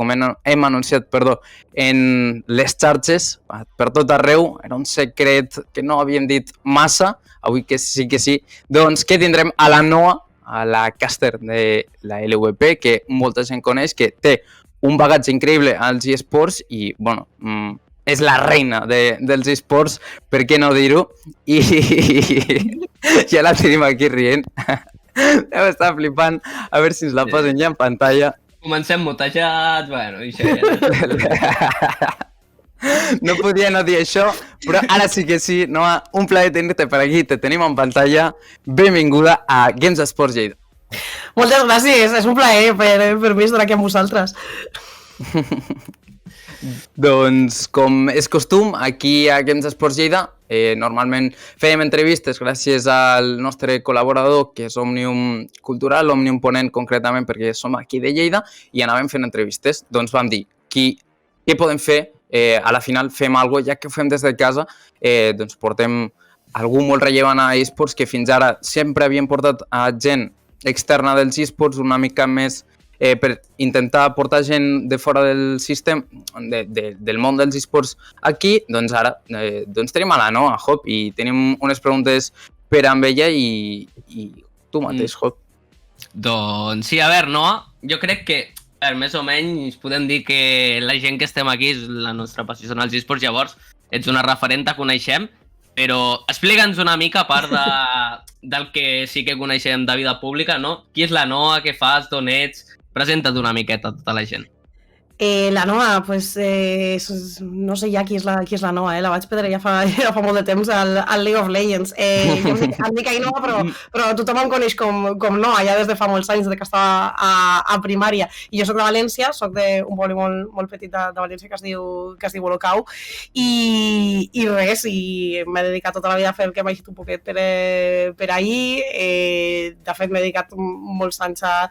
hem anunciat, en les xarxes, per tot arreu, era un secret que no havíem dit massa, avui que sí, doncs que tindrem a la Noa, a la caster de la LVP, que molta gent coneix, que té un bagatge increïble als eSports i, bueno, és la reina dels eSports, per què no dir-ho? I ja la tenim aquí rient. Deu estar flipant, a veure si ens la posen ja en pantalla. Comencem mutejats, bueno, i això ja... No podia no dir això, però ara sí que sí, Noa, un plaer tenir-te per aquí, te tenim en pantalla. Benvinguda a Games Esports Lleida. Moltes gràcies, és un plaer per mi estar aquí amb vosaltres. Doncs, com és costum, aquí a Games Esports Lleida, normalment fèiem entrevistes gràcies al nostre col·laborador, que és Òmnium Cultural, Òmnium Ponent concretament, perquè som aquí de Lleida, i anàvem fent entrevistes. Doncs vam dir, què podem fer? A la final fem alguna cosa, ja que ho fem des de casa, doncs portem algú molt rellevant a eSports, que fins ara sempre havíem portat a gent externa dels eSports, una mica més per intentar portar gent de fora del sistema, del món dels eSports aquí. Doncs ara tenim a la Noa, Hop, i tenim unes preguntes per amb ella i tu mateix, Hop. Doncs sí, a veure, Noa, jo crec que més o menys podem dir que la gent que estem aquí és la nostra passió són els eSports, llavors ets una referent, te coneixem, però explica'ns una mica, a part del que sí que coneixem de vida pública, no? Qui és la Noa, què fas, d'on ets? Presenta't una miqueta a tota la gent. La Noa, pues, no sé ja qui és la Noa, la vaig perdre ja fa molt de temps al League of Legends. Jo em dic Ainhoa, però tothom em coneix com Noa, ja des de fa molts anys, des que estava a primària. I jo soc de València, soc d'un poble molt petit de València que es diu Olocau, i res, i m'he dedicat tota la vida a fer el que m'ha deixat un poquet per ahir. De fet, m'he dedicat molts anys a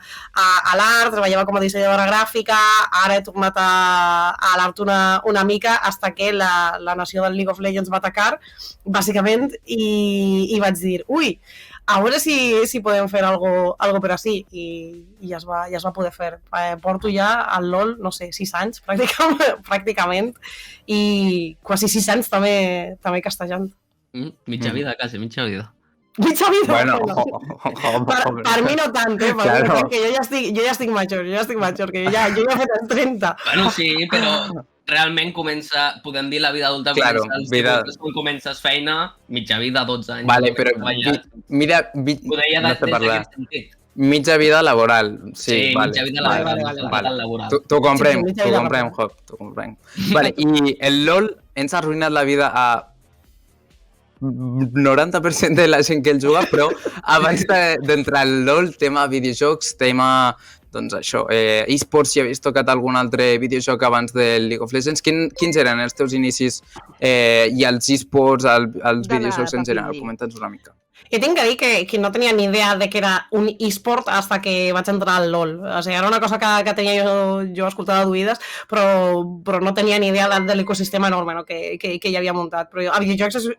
l'art, treballava com a dissenyadora gràfica, ara he tornat a l'art una mica hasta que la nació del League of Legends va atacar, bàsicament, i vaig dir, ui, a veure si podem fer algo per així, i ja es va poder fer. Porto ja al LOL, no sé, 6 anys, pràcticament, i quasi 6 anys també castejant. Mitja vida, quasi, mitja vida. Mitja vida? Bueno, per mi no tant, claro. Que jo ja estic major, que jo ja he fet els 30. Bueno, sí, però realment podem dir la vida adulta, claro, quan comences feina, mitja vida, 12 anys. Vale, però mira, mitja vida laboral. Sí, vale. Mitja vida laboral. T'ho comprem, Hop, t'ho comprem. Vale, i el LOL ens ha arruïnat la vida a 90% de la gent que el juga, però abans d'entrar al LOL, tema videojocs, tema, doncs això, eSports, si havies tocat algun altre videojoc abans del League of Legends, quins eren els teus inicis i els eSports, els videojocs en general? Comenta'ns una mica. Jo tinc que dir que no tenia ni idea de que era un eSport hasta que vaig entrar al LOL. O sigui, era una cosa que tenia jo escoltada d'oïdes, però no tenia ni idea de l'ecosistema enorme que hi havia muntat. Però jo a videojocs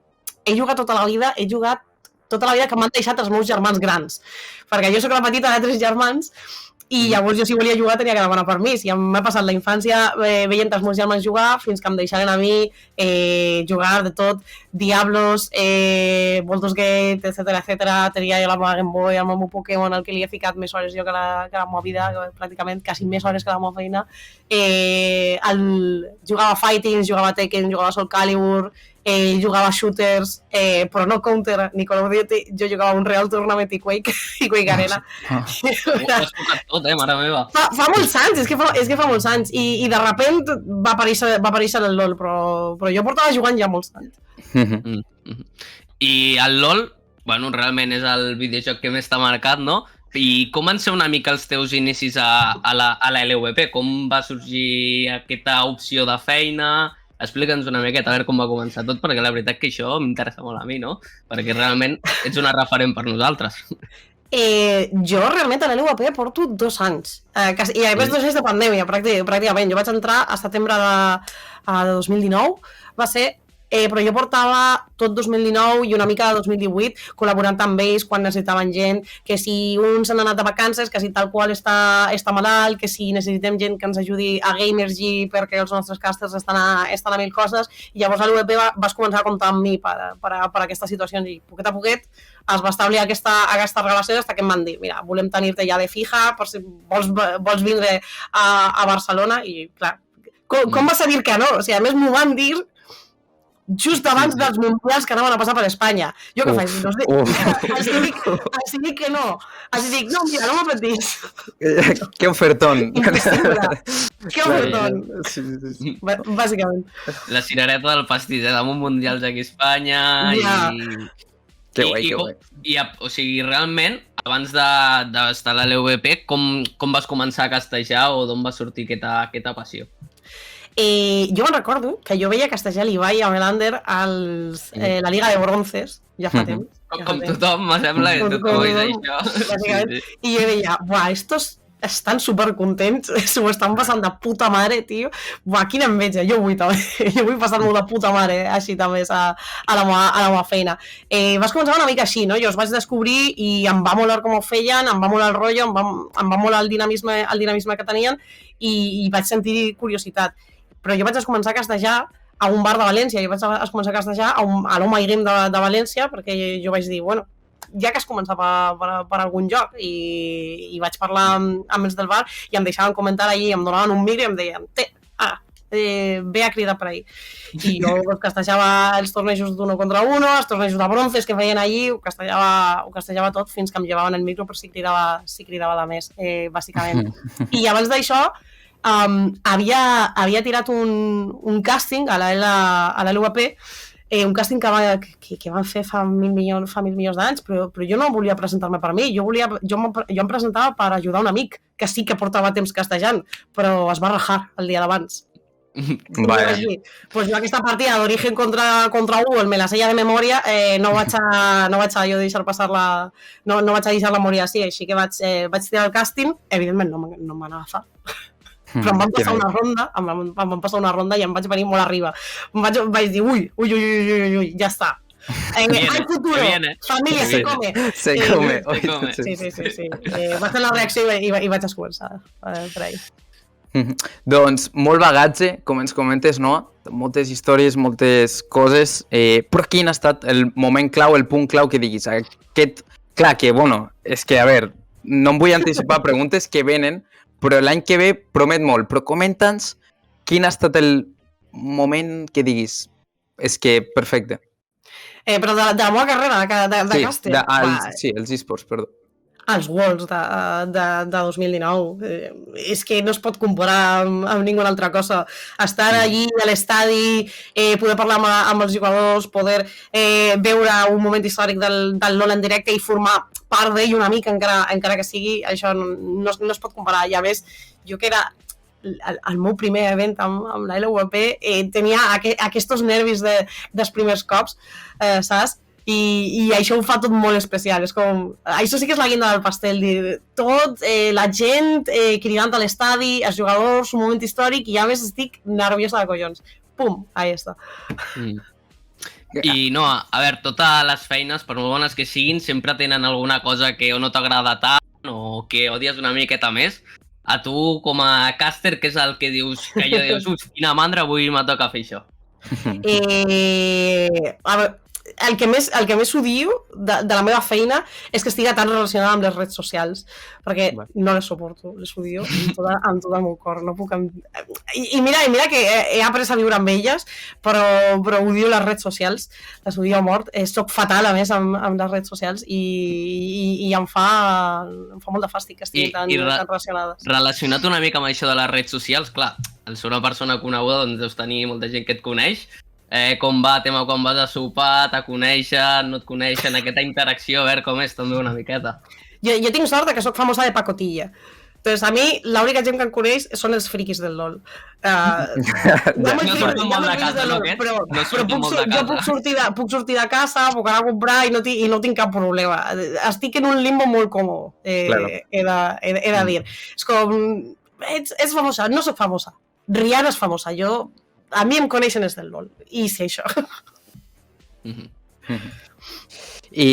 he jugat tota la vida que m'han deixat els meus germans grans. Perquè jo soc la petita de 3 germans i llavors jo si volia jugar tenia que demanar permís. I m'ha passat la infància veient els meus germans jugar fins que em deixaren a mi jugar de tot, Diablos, Baldur's Gate, etcètera. Tenia jo la meva Game Boy, el meu Pokémon, el que li he ficat més hores jo que la meva vida, pràcticament quasi més hores que la meva feina. Jugava Fighting, jugava Tekken, jugava Soul Calibur, jugava shooters, però no Counter ni Call of Duty. Jo jugava un Real Tournament i Quake Arena. Ho has tocat tot, mare meva. Fa molts anys, és que fa molts anys, i de repent va aparèixer el LOL, però jo portava jugant ja molts anys. I el LOL, bueno, realment és el videojoc que més t'ha marcat, no? I com van ser una mica els teus inicis a la LVP? Com va sorgir aquesta opció de feina? Explica'ns una miqueta, a veure com va començar tot, perquè la veritat que això m'interessa molt a mi, no? Perquè realment ets una referent per nosaltres. Jo realment a l'LVP porto 2 anys. I a més 2 anys de pandèmia, pràcticament. Jo vaig entrar a setembre de 2019. Va ser però jo portava tot 2019 i una mica de 2018 col·laborant amb ells quan necessitaven gent, que si un s'han anat de vacances, que si tal qual està malalt, que si necessitem gent que ens ajudi a Gamergy perquè els nostres casters estan a mil coses, i llavors a l'UEP vas començar a comptar amb mi per aquestes situacions, i poquet a poquet es va establir aquesta relació fins que em van dir, mira, volem tenir-te ja de fija per si vols vindre a Barcelona, i clar, com vas a dir que no? O sigui, a més m'ho van dir just abans dels mundials que anaven a passar per Espanya. Jo què faig? Els dic que no. Els dic, no, mira, no m'apretís. Que ofertón. Impossible. Que oferton. Sí. Bàsicament. La cirereta del pastís, damunt mundials aquí a Espanya i... Que guai, que guai. O sigui, realment, abans d'estar a l'EVP, com vas començar a castejar o d'on va sortir aquesta passió? Jo me'n recordo que jo veia castejar l'Ibai a Melander la Liga de Bronces, ja fa temps. Com tothom, me sembla que tothom ho veig això. Bàsicament. I jo deia, buah, estos estan supercontents, s'ho estan passant de puta mare, tio. Buah, quina enveja, jo vull també. Jo vull passar-m'ho de puta mare, així també a la meva feina. Vas començar una mica així, no? Jo els vaig descobrir i em va molar com ho feien, em va molar el rotllo, em va molar el dinamisme que tenien i vaig sentir curiositat. Però jo vaig començar a castejar a un bar de València, jo vaig començar a castejar a l'Home i Game de València, perquè jo vaig dir, bueno, ja que has començat per algun joc, i vaig parlar amb els del bar i em deixaven comentar allí, em donaven un micro i em deien, ve a cridar per ahí. I jo castejava els tornejos d'1 contra 1, els tornejos de bronces que feien allí, ho castejava tot fins que em llevaven el micro per si cridava de més, bàsicament. I abans d'això, havia tirat un càsting a la LUAP, un càsting que van fer fa mil milions d'anys, però jo no volia presentar-me per mi, jo em presentava per ajudar un amic, que sí que portava temps castejant, però es va rajar el dia d'abans. Vale. Pues jo aquesta partida d'origen contra Google me la sella de memòria, no vaig a jo deixar passar no vaig a deixar la memòria així que vaig tirar el càsting, evidentment no em van agafar. Però em van passar una ronda i em vaig venir molt arriba. Vaig dir, ui, ja està. Hay futuro, família, se come. Se come. Sí. Vaig fer la reacció i vaig començar per ahí. Doncs molt bagatge, com ens comentes, Noa, moltes històries, moltes coses, però quin ha estat el moment clau, el punt clau que diguis? Clar que, bueno, és que, a veure, no em vull anticipar preguntes que venen, però l'any que ve promet molt, però comenta'ns quin ha estat el moment que diguis, és que perfecte. Però de la meva carrera, de càster? Sí, els esports, perdó. Els Worlds de 2019. És que no es pot comparar amb ninguna altra cosa. Estar allí a l'estadi, poder parlar amb els jugadors, poder veure un moment històric del LoL en directe i formar part d'ell una mica, encara que sigui, això no es pot comparar. I a més, jo que era el meu primer event amb la LUAP, tenia aquests nervis dels primers cops, saps? I això ho fa tot molt especial. És com... Això sí que és la guinda del pastel, tot, la gent cridant a l'estadi, els jugadors, un moment històric, i a més estic nerviosa de collons. Pum, ahí està. I no, a veure, totes les feines, per molt bones que siguin, sempre tenen alguna cosa que o no t'agrada tant o que odies una miqueta més. A tu, com a càster, què és el que dius? Que allò dius, quina mandra, avui me toca fer això. A veure, el que més odio de la meva feina és que estigui tan relacionada amb les redes socials, perquè no les suporto, les odio amb tot el meu cor, no puc... I mira que he après a viure amb elles, però odio les redes socials, les odio a mort, soc fatal a més amb les redes socials i em fa molt de fàstic que estiguin tan relacionades. Relacionat una mica amb això de les redes socials, clar, al ser una persona coneguda doncs deus tenir molta gent que et coneix. Com va el tema quan vas a sopar, te coneixen, no et coneixen, aquesta interacció, a veure com és també una miqueta. Jo tinc sort que soc famosa de pacotilla. Entonces, a mi, l'única gent que em coneix són els friquis del LoL. No surto molt de casa, no, aquest? Jo puc sortir de casa, puc anar a comprar i no tinc cap problema. Estic en un limbo molt còmode, he de dir. És com, ets famosa, no soc famosa. Rihanna és famosa, jo a mi em coneixen és del LOL, i sé això. I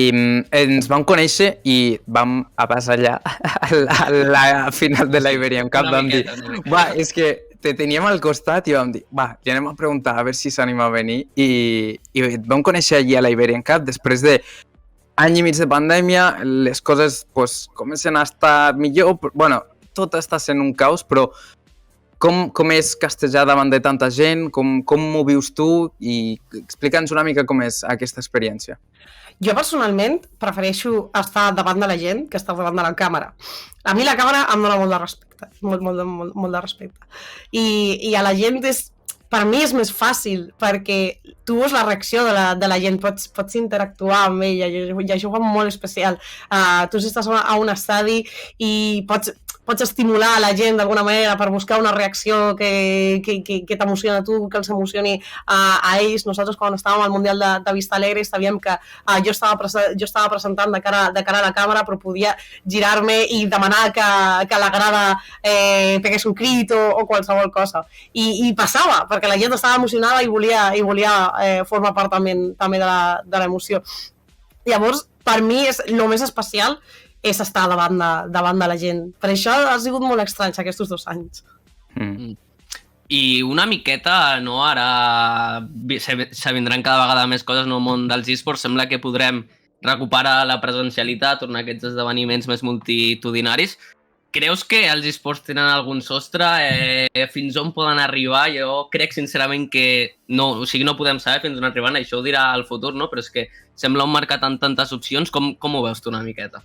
ens vam conèixer i vam a passar allà a la final de la Iberian Cup. Vam dir, és que te teníem al costat i vam dir, li anem a preguntar a veure si s'anima a venir. I et vam conèixer allí a la Iberian Cup després de any i mig de pandèmia, les coses comencen a estar millor. Bueno, tot està sent un caos, però com és castejar davant de tanta gent? Com m'ho vius tu? I explica'ns una mica com és aquesta experiència. Jo personalment prefereixo estar davant de la gent que estar davant de la càmera. A mi la càmera em dona molt de respecte, molt de respecte. I a la gent per mi és més fàcil, perquè tu veus la reacció de la gent, pots interactuar amb ella, i això ho fa molt especial. Tu estàs a un estadi i pots estimular a la gent d'alguna manera per buscar una reacció que t'emociona a tu, que els emocioni a ells. Nosaltres, quan estàvem al Mundial de Vista Alegre, sabíem que jo estava presentant de cara a la càmera, però podia girar-me i demanar que la grada pegués un crit o qualsevol cosa. I passava, perquè la gent estava emocionada i volia formar part també de l'emoció. Llavors, per mi, el més especial és estar davant de la gent. Per això ha sigut molt estrany aquests 2 anys. I una miqueta, no? Ara s'avindran cada vegada més coses en el món dels esports. Sembla que podrem recuperar la presencialitat, tornar a aquests esdeveniments més multitudinaris. Creus que els esports tenen algun sostre? Fins on poden arribar? Jo crec sincerament que no, o sigui, no podem saber fins on arriben, això ho dirà el futur, no? Però és que sembla un mercat amb tantes opcions. Com ho veus tu una miqueta?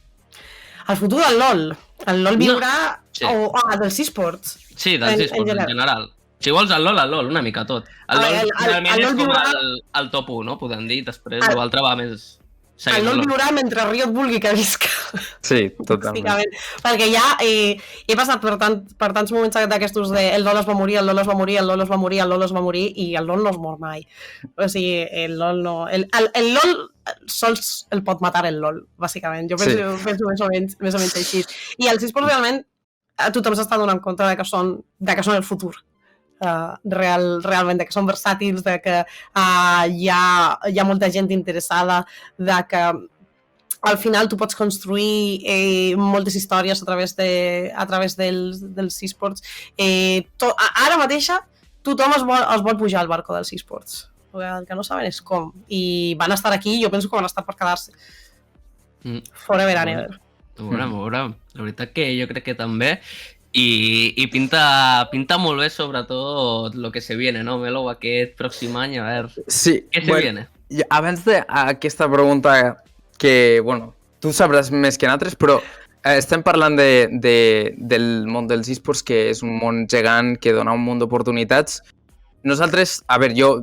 El futur del LOL. El LOL viurà... Sí. Dels esports. Sí, dels esports en general. Si vols el LOL, una mica tot. El LOL realment és com el top 1, no? Podem dir. Després l'altre va més... El LOL viurà mentre Riot vulgui que visca. Sí, totalment. Perquè ja he passat per tants moments d'aquestos de el LOL es va morir, el LOL es va morir, el LOL es va morir, el LOL es va morir, i el LOL no es mor mai. O sigui, el LOL no... El LOL sols el pot matar el LOL, bàsicament. Jo penso més o menys així. I els esports realment tothom s'està donant compte de que són el futur. Realment, que són versàtils, que hi ha molta gent interessada, que al final tu pots construir moltes històries a través dels esports. Ara mateixa tothom es vol pujar al barco dels esports. El que no saben és com. I van estar aquí, jo penso que van estar per quedar-se. Forever and ever. Veurem. La veritat que jo crec que també. I pinta molt bé, sobretot, el que se viene, no, Melo? Aquest pròxim any, a veure, sí, què se viene? Abans d'aquesta pregunta, que, bueno, tu sabràs més que nosaltres, però estem parlant del món dels esports, que és un món gegant, que dona un munt d'oportunitats. Nosaltres, a veure,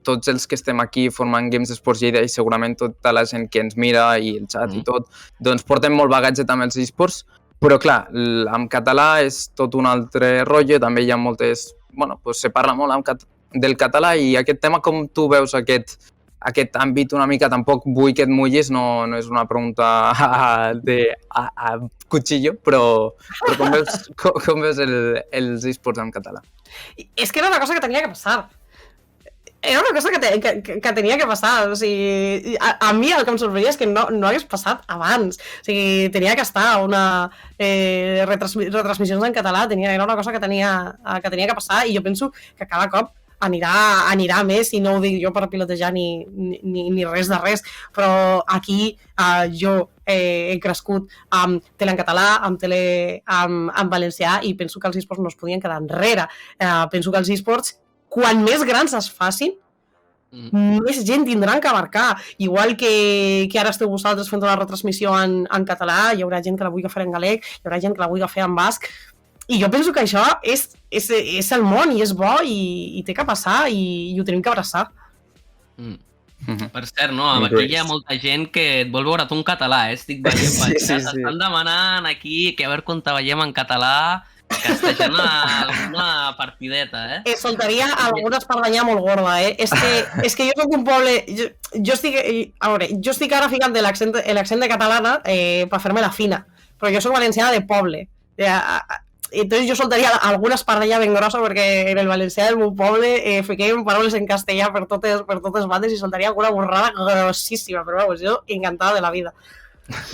tots els que estem aquí formant Games Esports Lleida i segurament tota la gent que ens mira i el xat i tot, doncs portem molt bagatge també als esports. Però, clar, en català és tot un altre rotllo, també hi ha moltes... Bueno, doncs se parla molt del català, i aquest tema, com tu veus aquest àmbit una mica? Tampoc vull que et mullis, no és una pregunta a cuchillo, però com veus els esports en català? És que era una cosa que tenia que passar. Era una cosa que tenia que passar. O sigui, a mi el que em sorprenia és que no hagués passat abans. O sigui, tenia que estar una retransmissions en català, era una cosa que tenia que passar, i jo penso que cada cop anirà més, i no ho dic jo per pilotejar ni res de res, però aquí jo he crescut amb tele en català, amb tele en valencià, i penso que els esports no es podien quedar enrere. Penso que els esports, quan més grans es facin, més gent tindran que abarcar. Igual que ara esteu vosaltres fent una retransmissió en català, hi haurà gent que la vulgui fer en galec, hi haurà gent que la vulgui fer en basc, i jo penso que això és el món, i és bo, i té que passar, i ho tenim que abraçar. Per cert, no? Aquí hi ha molta gent que et vol veure tu en català, estic veient. S'estan demanant aquí que a veure quan te veiem en català, castejant alguna partideta, Soltaria alguna espardanyà molt gorda, És que jo soc un poble... Jo estic ara ficant l'accent de catalana per fer-me la fina, però jo soc valenciana de poble. entonces jo soltaria alguna espardenya ben grossa perquè en el valencià del meu poble fiquem paraules en castellà per totes bandes i soltaria alguna borrada grossíssima, però vamos, jo encantada de la vida.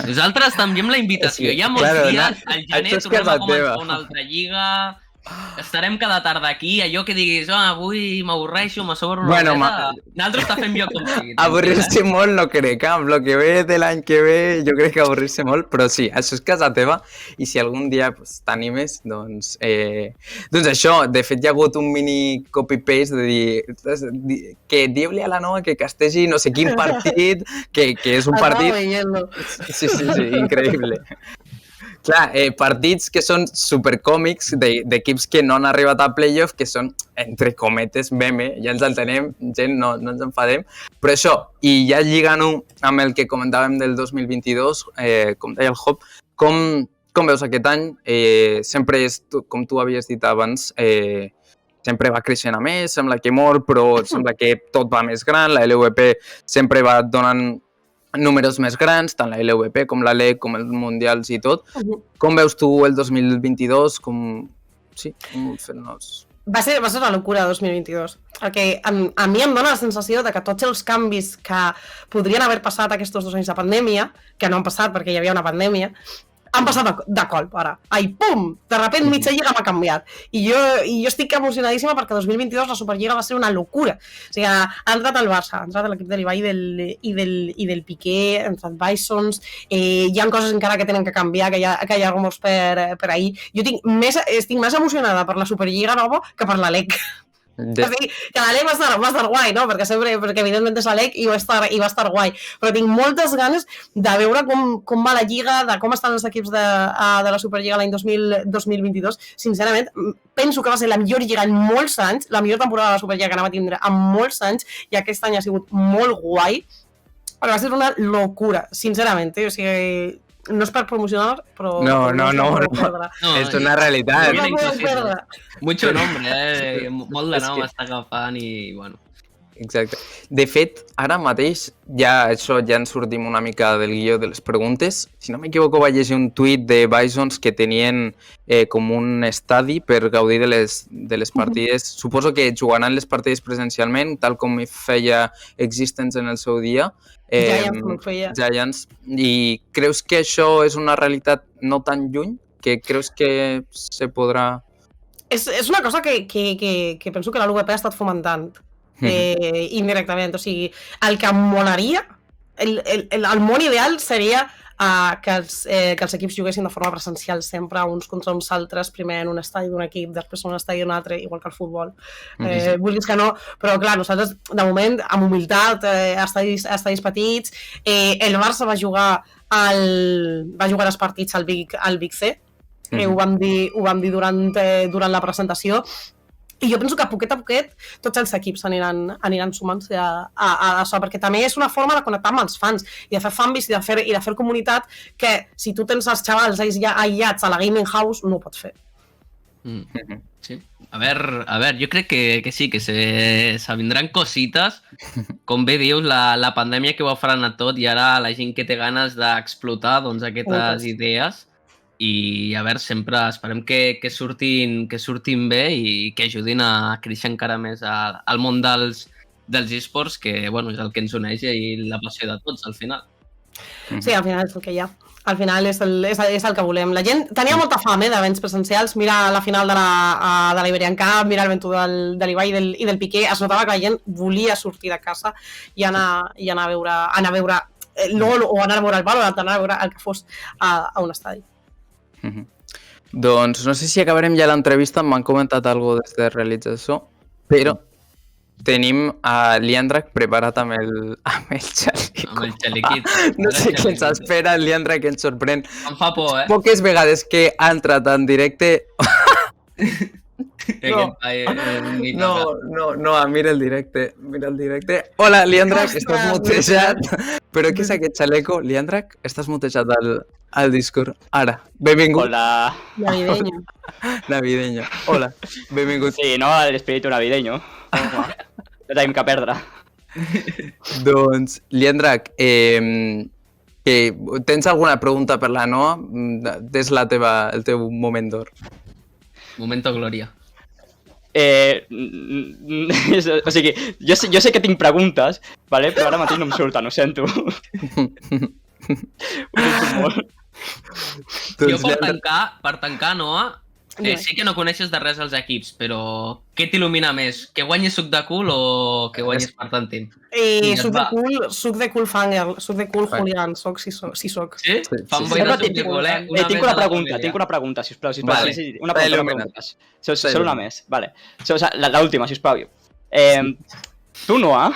Nosaltres també amb la invitació. Hi ha molts dies, al gener tornem a començar una altra lliga, estarem cada tarda aquí, allò que diguis, avui m'avorreixo, m'assobro una reta, nosaltres està fent jo com sigui. Avorrir-se molt no crec, amb el que ve de l'any que ve jo crec que avorrir-se molt, però sí, això és casa teva i si algun dia t'animes, doncs això, de fet hi ha hagut un mini copy-paste de dir que diu-li a la Noa que castegi no sé quin partit, que és un partit... Sí, increïble. Clar, partits que són supercòmics d'equips que no han arribat a playoff, que són, entre cometes, meme, ja ens entenem, gent, no ens enfadem, però això, i ja lligant-ho amb el que comentàvem del 2022, com deia el Hop, com veus aquest any? Sempre és, com tu havies dit abans, sempre va creixent a més, sembla que molt, però sembla que tot va més gran, la LVP sempre va donant números més grans, tant la LVP com la LEC, com els mundials i tot. Com veus tu el 2022? Sí, com fer-nos... Va ser una locura el 2022, perquè a mi em dóna la sensació de que tots els canvis que podrien haver passat aquests 2 anys de pandèmia, que no han passat perquè hi havia una pandèmia, han passat de colp, ara. Ai, pum! De repente mitja lliga m'ha canviat. I jo estic emocionadíssima perquè 2022 la Superliga va ser una locura. O sigui, ha entrat el Barça, ha entrat l'equip de l'Ibai i del Piqué, ha entrat Bisons, hi ha coses encara que tenen que canviar, que hi ha rumors per ahir. Jo estic més emocionada per la Superliga nova que per la LEC. O sigui, que la LEC va estar guai, no? Perquè evidentment és la LEC i va estar guai, però tinc moltes ganes de veure com va la Lliga, de com estan els equips de la Superliga l'any 2022. Sincerament, penso que va ser la millor Lliga en molts anys, la millor temporada de la Superliga que anava a tindre en molts anys, i aquest any ha sigut molt guai, però va ser una locura, sincerament, o sigui... No és per promocionar, però... No, és una realitat. No podem perdre. Mucho nombre, molt de nom està agafant i, bueno... Exacte. De fet, ara mateix ja ens sortim una mica del guió de les preguntes. Si no m'equivoco, vaig llegir un tuit de Bisons que tenien com un estadi per gaudir de les partides. Suposo que jugaran les partides presencialment, tal com feia Existence en el seu dia. Giants. I creus que això és una realitat no tan lluny? Que creus que se podrà... És una cosa que penso que la LVP ha estat fomentant. Indirectament, o sigui, el que em molaria, el món ideal seria que els equips juguessin de forma presencial sempre, uns contra uns altres, primer en un estadi d'un equip, després en un estadi d'un altre, igual que el futbol. Vulguis que no, però clar, nosaltres de moment, amb humilitat, estadis petits, el Barça va jugar els partits al Big C, ho vam dir durant la presentació. I jo penso que a poquet tots els equips aniran sumant-se a això, perquè també és una forma de connectar amb els fans i de fer fanbase i de fer comunitat que si tu tens els xavals aïllats a la gaming house no ho pots fer. Sí. A ver, jo crec que sí, que se vindran cosites, com bé dius, la pandèmia que ho ha frenat tot i ara la gent que té ganes d'explotar doncs aquestes idees. I a veure, sempre esperem que surtin bé i que ajudin a créixer encara més al món dels esports, que bueno, és el que ens uneix i la passió de tots al final. Sí, al final és el que hi ha. Al final és el que volem. La gent tenia molta fam d'events presencials. Mira la final de la Iberian Cup, mira l'event de l'Ibai i del Piqué. Es notava que la gent volia sortir de casa i anar a veure LOL o anar a veure el Valorant, anar a veure el que fos a un estadi. Doncs no sé si acabarem ja l'entrevista, m'han comentat alguna cosa des de realització, però tenim a Liandrak preparat amb el xaleco. Amb el xalequit. No sé què ens espera, el Liandrak ens sorprèn. Em fa por, Poques vegades que ha entrat en directe... No, mira el directe. Hola, Liandrak, estàs mutejat. Però què és aquest xaleco? Liandrak, estàs mutejat al Discord. Ara, benvingut. Hola. Navideño. Hola, benvingut. Sí, no? L'espíritu navideño. No tenim que perdre. Doncs, Liandrak, tens alguna pregunta per la Noa? És el teu moment d'or. Momento glòria. O sigui, jo sé que tinc preguntes, vale? Però ara mateix no em surten, ho sento. Ho sento molt. Jo per tancar, Noa, sé que no coneixes de res els equips, però què t'il·lumina més? Que guanyis suc de cul o que guanyis per tantín? Suc de cul fangirl, suc de cul Julián, soc si soc. Sí? Sí. Fanboy de suc de cul, eh? Tinc una pregunta, sisplau. Vale. Sí, una pregunta. Solo una més, vale. L'última, sisplau. Tu, Noa,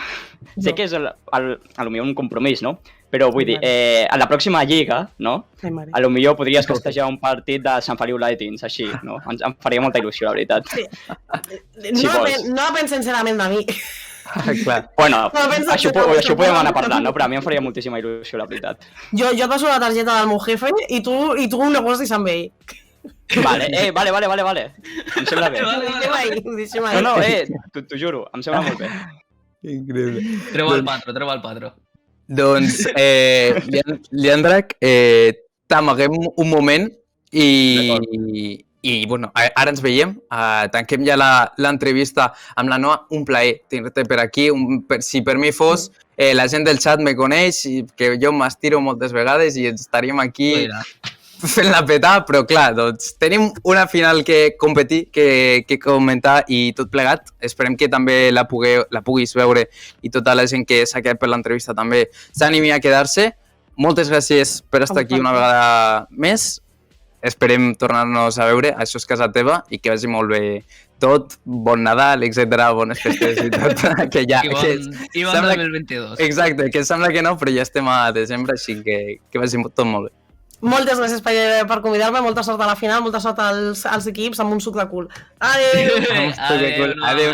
sé que és potser un compromís, no? Però vull dir, a la pròxima lliga, no? Potser podries castejar un partit de Sant Feliu Lightings, així, no? Em faria molta il·lusió, la veritat. No depèn sincerament de mi. Clar. Bueno, això ho podem anar parlant, no? Però a mi em faria moltíssima il·lusió, la veritat. Jo et passo la targeta del meu jefe i tu ho negociis amb ell. Vale. Em sembla bé. Deixem ahí. No, t'ho juro, em sembla molt bé. Increïble. Treu el patro. Doncs, Liandrac, t'amaguem un moment i bueno, ara ens veiem. Tanquem ja l'entrevista amb la Noa. Un plaer tenir-te per aquí. Si per mi fos, la gent del chat me coneix, que jo m'estiro moltes vegades i estaríem aquí fent-la petar, però clar, doncs tenim una final que competir, que comentar i tot plegat. Esperem que també la puguis veure i tota la gent que s'ha quedat per l'entrevista també s'animi a quedar-se. Moltes gràcies per estar aquí una vegada més. Esperem tornar-nos a veure, això és casa teva, i que vagi molt bé tot, bon Nadal, etc, bones festes i tot. Que ja, I bon 2022. Exacte, que sembla que no, però ja estem a desembre, així que vagi tot molt bé. Moltes gràcies per convidar-me, molta sort a la final, molta sort als equips amb un suc de cul. Adéu! Adéu.